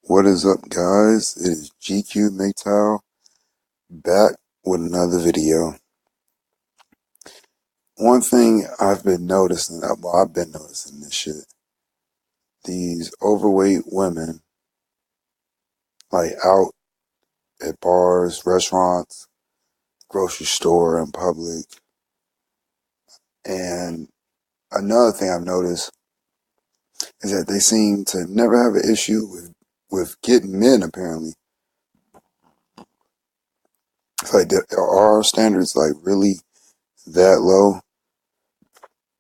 What is up, guys? It is GQMGTOW back with another video. One thing I've been noticing, I've been noticing this shit. These overweight women, like out at bars, restaurants, grocery store, in public. And another thing I've noticed is that they seem to never have an issue with getting men, apparently. It's like, are our standards like really that low?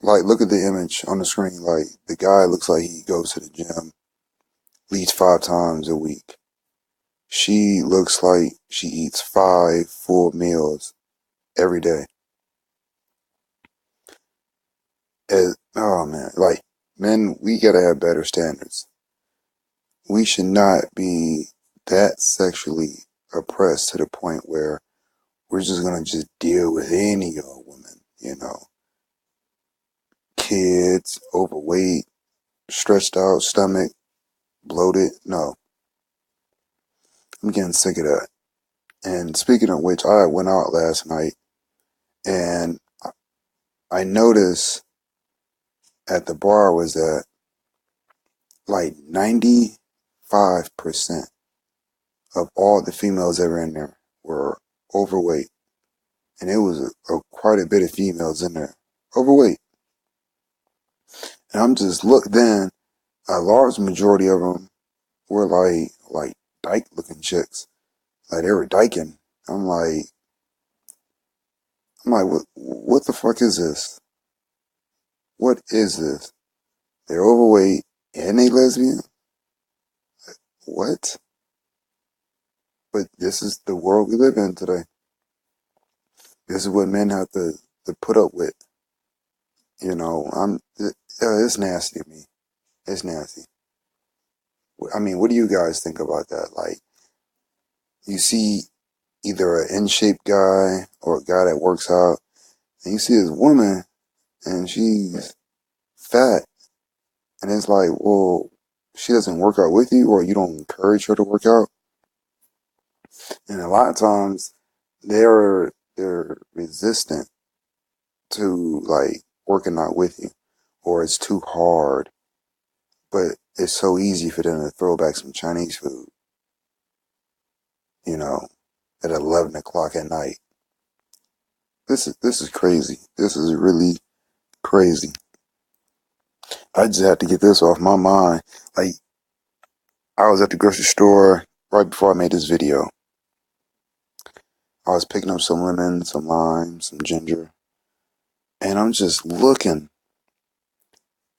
Like, look at the image on the screen. Like, the guy looks like he goes to the gym at least 5 times a week. She looks like she eats 5 full meals every day. Oh man, like, men, we gotta have better standards. We should not be that sexually oppressed to the point where we're just gonna just deal with any old woman, kids, overweight, stretched out stomach, bloated. No, I'm getting sick of that. And speaking of which, I went out last night and I noticed at the bar was that like 95% of all the females that were in there were overweight. And it was quite a bit of females in there, overweight. And I'm just then a large majority of them were like dyke looking chicks. Like, they were dyking. I'm like, what the fuck is this? What is this? They're overweight and they lesbian? What? But this is the world we live in today. This is what men have to put up with. It's nasty to me. It's nasty. I mean, what do you guys think about that? Like, you see either an in-shape guy or a guy that works out, and you see this woman and she's fat, and it's like, well, she doesn't work out with you, or you don't encourage her to work out. And a lot of times they're resistant to like working out with you, or it's too hard. But it's so easy for them to throw back some Chinese food, you know, at 11 o'clock at night. This is crazy. This is really crazy. I just had to get this off my mind. Like, I was at the grocery store right before I made this video. I was picking up some lemon, some lime, some ginger, and I'm just looking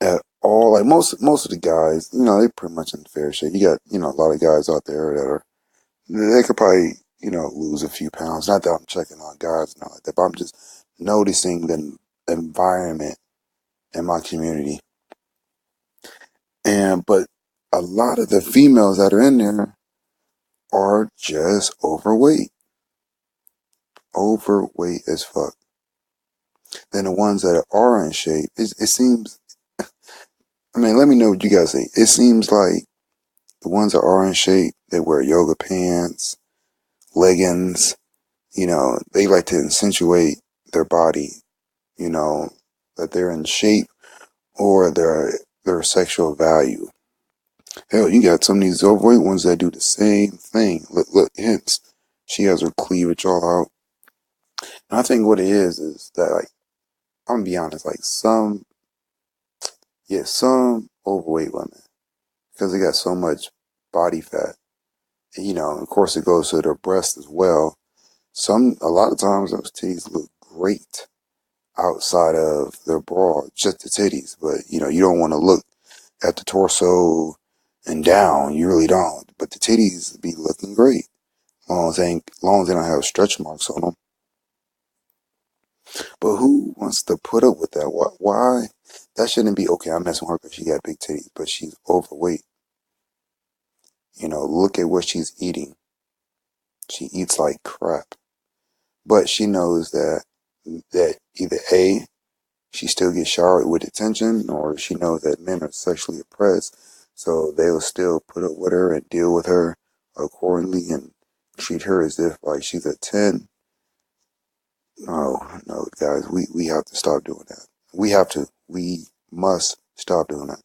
at all, like, most of the guys, they're pretty much in fair shape. You got, a lot of guys out there that they could probably, lose a few pounds. Not that I'm checking on guys and all like that, but I'm just noticing the environment in my community. But a lot of the females that are in there are just overweight. Overweight as fuck. Then the ones that are in shape, it seems, I mean, let me know what you guys think. It seems like the ones that are in shape, they wear yoga pants, leggings, they like to accentuate their body, that they're in shape or their sexual value. Hell, you got some of these overweight ones that do the same thing. Look, hence, she has her cleavage all out. And I think what it is that, like, I'm gonna be honest, like, some overweight women, because they got so much body fat, of course it goes to their breasts as well. A lot of times those titties look great outside of their bra, just the titties. But, you don't want to look at the torso and down. You really don't. But the titties be looking great. Long as they don't have stretch marks on them. But who wants to put up with that? Why? That shouldn't be, okay, I'm messing with her because she got big titties, but she's overweight. Look at what she's eating. She eats like crap. But she knows that either A, she still gets showered with attention, or she knows that men are sexually oppressed, So they will still put up with her and deal with her accordingly and treat her as if like she's a 10. No, no, guys, we have to stop doing that. We have to. We must stop doing that.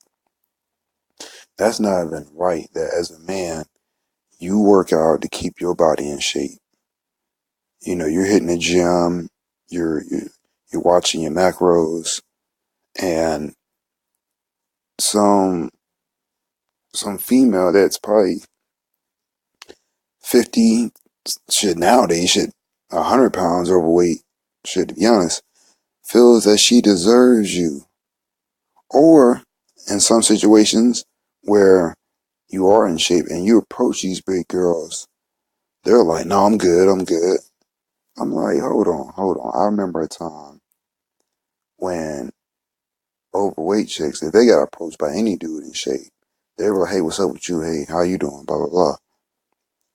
That's not even right that as a man, you work out to keep your body in shape. You're hitting the gym, you're watching your macros, and some some female that's probably 50 should nowadays should 100 pounds overweight should, to be honest, feels that she deserves you. Or in some situations where you are in shape and you approach these big girls, they're like, no, I'm good, I'm good. I'm like, hold on, hold on. I remember a time when overweight chicks, if they got approached by any dude in shape, they were like, hey, what's up with you? Hey, how you doing? Blah, blah, blah.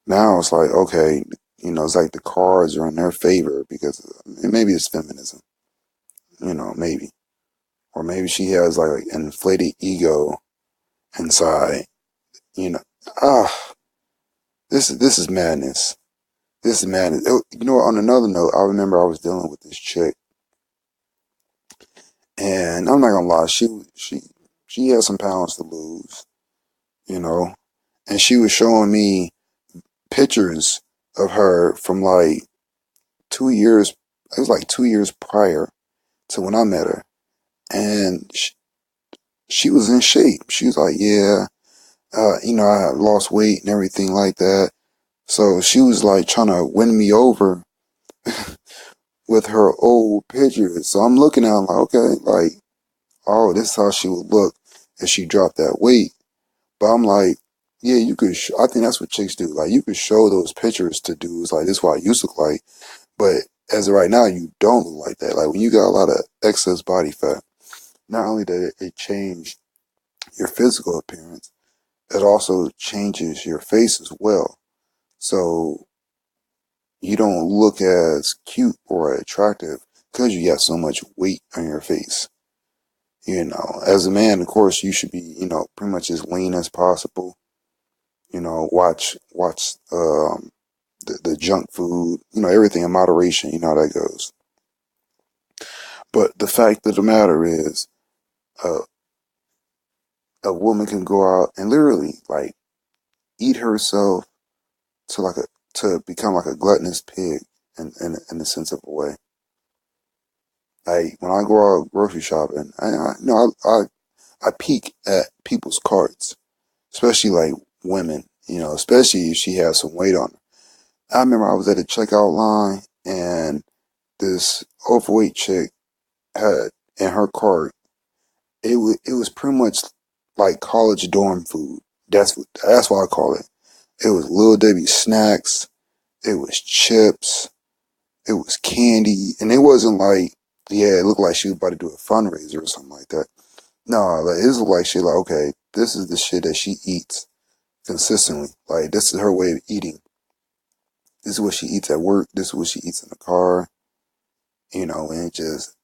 Now it's like, okay, it's like the cards are in their favor because maybe it's feminism, maybe. Or maybe she has like an inflated ego inside, you know. Ah, this is madness. This is madness. On another note, I remember I was dealing with this chick, and I'm not gonna lie, she had some pounds to lose, you know, and she was showing me pictures of her from like 2 years. It was like 2 years prior to when I met her, and she was in shape. She was like, yeah, I had lost weight and everything like that. So she was like trying to win me over with her old pictures. So I'm looking at her like, okay, like, oh, this is how she would look if she dropped that weight. But I'm like, yeah, you could. I think that's what chicks do. Like, you could show those pictures to dudes, like, this is what I used to look like. But as of right now, you don't look like that. Like, when you got a lot of excess body fat, not only did it change your physical appearance, it also changes your face as well. So you don't look as cute or attractive because you got so much weight on your face. As a man, of course, you should be, pretty much as lean as possible. Watch the junk food, everything in moderation. You know how that goes. But the fact of the matter is, uh, a woman can go out and literally like eat herself to like a to become like a gluttonous pig in the sense of a way. Like when I go out grocery shopping, I peek at people's carts, especially like women, especially if she has some weight on her. I remember I was at a checkout line and this overweight chick had in her cart, it was pretty much like college dorm food. That's what I call it. It was Little Debbie snacks, it was chips, it was candy, and it wasn't like, yeah, it looked like she was about to do a fundraiser or something like that. No, like it was like she like, okay, this is the shit that she eats consistently. Like this is her way of eating. This is what she eats at work. This is what she eats in the car. And it just,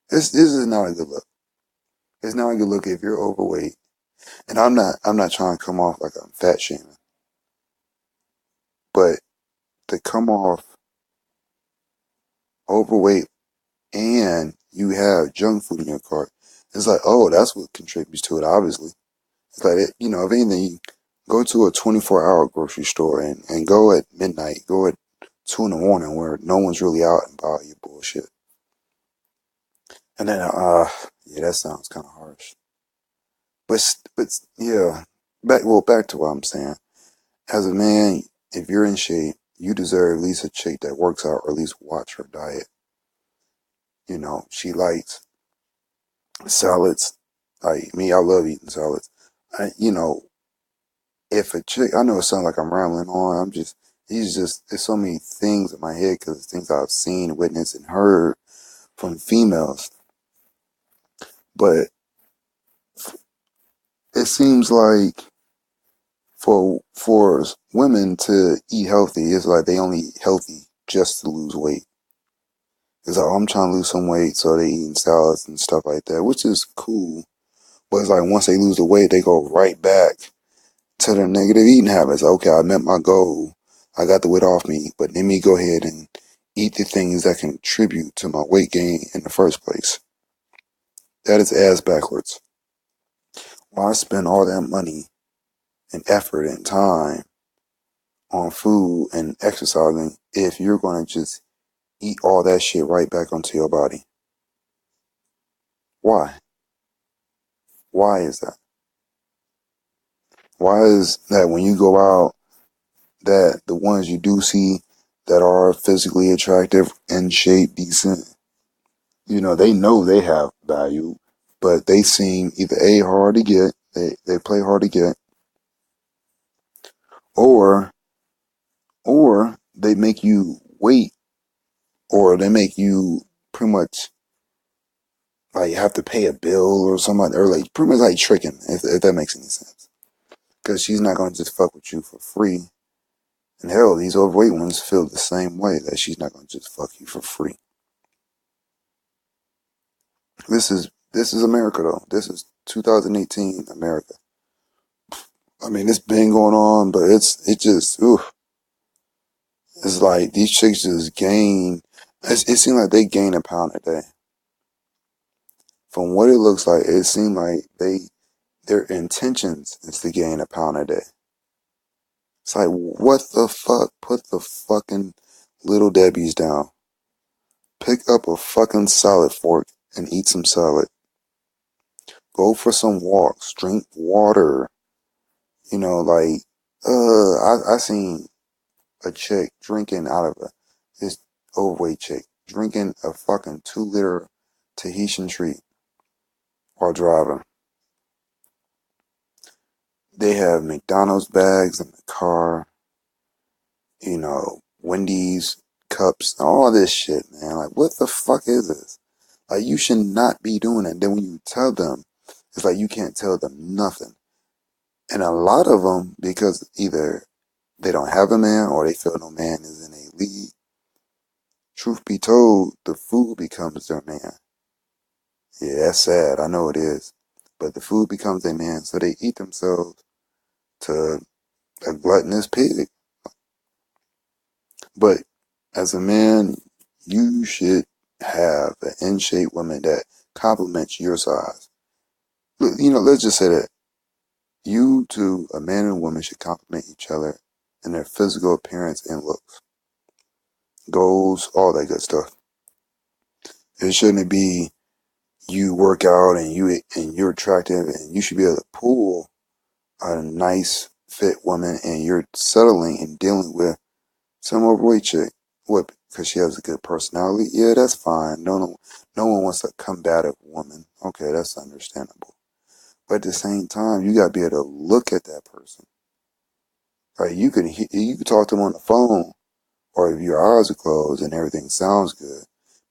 this is not a good look. It's not a good look if you're overweight. And I'm not trying to come off like I'm fat shaming, but to come off overweight and you have junk food in your cart, it's like, oh, that's what contributes to it. Obviously, it's like if anything, go to a 24-hour grocery store and go at midnight, go at 2 in the morning where no one's really out and buy your bullshit. And then, yeah, that sounds kind of harsh. But yeah, back to what I'm saying. As a man, if you're in shape, you deserve at least a chick that works out or at least watch her diet. She likes salads. Like me, I love eating salads. I, you know, if a chick, I know it sounds like I'm rambling on. There's so many things in my head because it's things I've seen, witnessed, and heard from females. But it seems like for women to eat healthy, it's like they only eat healthy just to lose weight. It's like, oh, I'm trying to lose some weight, so they eating salads and stuff like that, which is cool. But it's like once they lose the weight, they go right back to their negative eating habits. Okay, I met my goal. I got the weight off me, but let me go ahead and eat the things that contribute to my weight gain in the first place. That is ass backwards. Why spend all that money and effort and time on food and exercising if you're going to just eat all that shit right back onto your body? Why? Why is that? Why is that when you go out, that the ones you do see that are physically attractive, in shape, decent, they know they have value, but they seem either A, hard to get, they play hard to get, or they make you wait, or they make you pretty much like have to pay a bill or something, or like pretty much like tricking, if that makes any sense. Because she's not going to just fuck with you for free. And hell, these overweight ones feel the same way, that she's not going to just fuck you for free. This is America though. This is 2018 America. I mean, it's been going on, but it just it's like these chicks just gain. It seems like they gain a pound a day. From what it looks like, it seems like their intentions is to gain a pound a day. It's like, what the fuck? Put the fucking little Debbie's down. Pick up a fucking salad fork and eat some salad. Go for some walks. Drink water. Like, I seen a chick drinking out of this overweight chick drinking a fucking 2 liter Tahitian treat while driving. They have McDonald's bags in the car, Wendy's cups, all this shit, man. Like, what the fuck is this? Like, you should not be doing it. Then when you tell them, it's like you can't tell them nothing. And a lot of them, because either they don't have a man or they feel no man is in a league. Truth be told, the food becomes their man. Yeah, that's sad. I know it is. But the food becomes their man, so they eat themselves to a gluttonous pig. But as a man, you should have an in-shape woman that complements your size. Let's just say that you two, a man and a woman, should complement each other in their physical appearance and looks, goals, all that good stuff. It shouldn't be you work out and you're attractive and you should be able to pull a nice fit woman and you're settling and dealing with some overweight chick. What? Because she has a good personality? Yeah, that's fine. No one wants a combative woman. Okay, that's understandable. But at the same time, you gotta be able to look at that person. Right? You can talk to them on the phone, or if your eyes are closed and everything sounds good.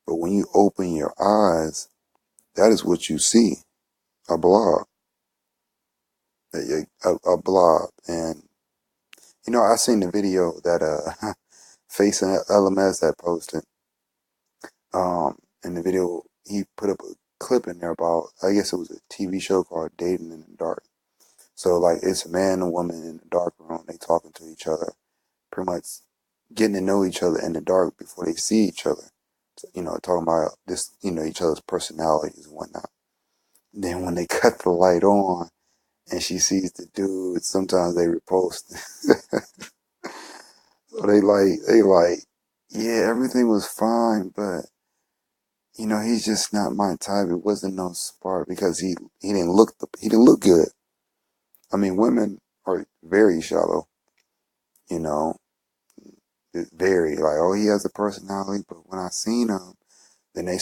But when you open your eyes, that is what you see. A blob. A blob. And I seen the video that Face and LMS that posted. In the video, he put up a clip in there about, I guess it was a TV show called Dating in the Dark. So like, it's a man and a woman in the dark room. They talking to each other, pretty much getting to know each other in the dark before they see each other. Talking about this, each other's personalities and whatnot. Then when they cut the light on and she sees the dude, sometimes they repost. So they like, yeah, everything was fine, but he's just not my type. It wasn't no spark because he didn't look good. I mean, women are very shallow, you know, very like, oh, he has a personality, but when I seen him, then he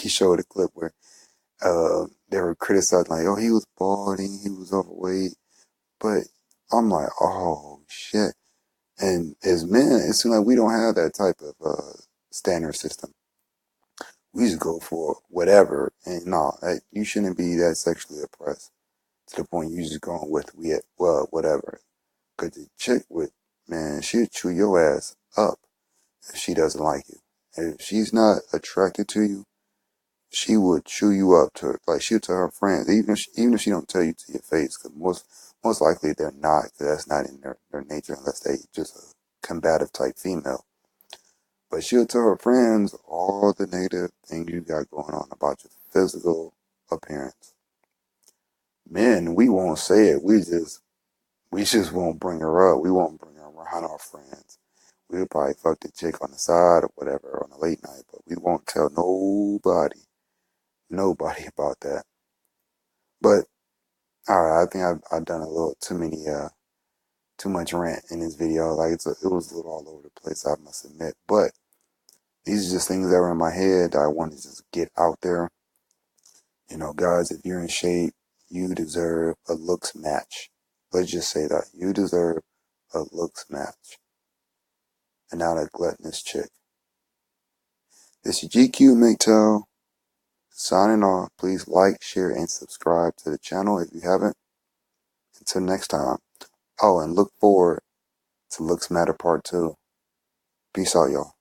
showed a clip where they were criticizing like, oh, he was balding, he was overweight, but I'm like, oh shit. And as men, it seems like we don't have that type of standard system. We just go for whatever, and no, you shouldn't be that sexually oppressed to the point you just going with whatever. Cause the chick man, she'll chew your ass up if she doesn't like you. If she's not attracted to you, she would chew you up to, like, she would tell her friends, even if she don't tell you to your face, because most likely they're not, because that's not in their nature unless they just a combative type female. But she'll tell her friends all the negative things you got going on about your physical appearance. Men, we won't say it. We just won't bring her up. We won't bring her around our friends. We'll probably fuck the chick on the side or whatever on a late night, but we won't tell nobody about that. But all right, I think I've done a little too much rant in this video. Like it was a little all over the place, I must admit. But these are just things that were in my head that I wanted to just get out there. You know, guys, if you're in shape, you deserve a looks match. Let's just say that. You deserve a looks match. And not a gluttonous chick. This is GQMGTOW signing off. Please like, share, and subscribe to the channel if you haven't. Until next time. Oh, and look forward to Looks Matter Part 2. Peace out, y'all.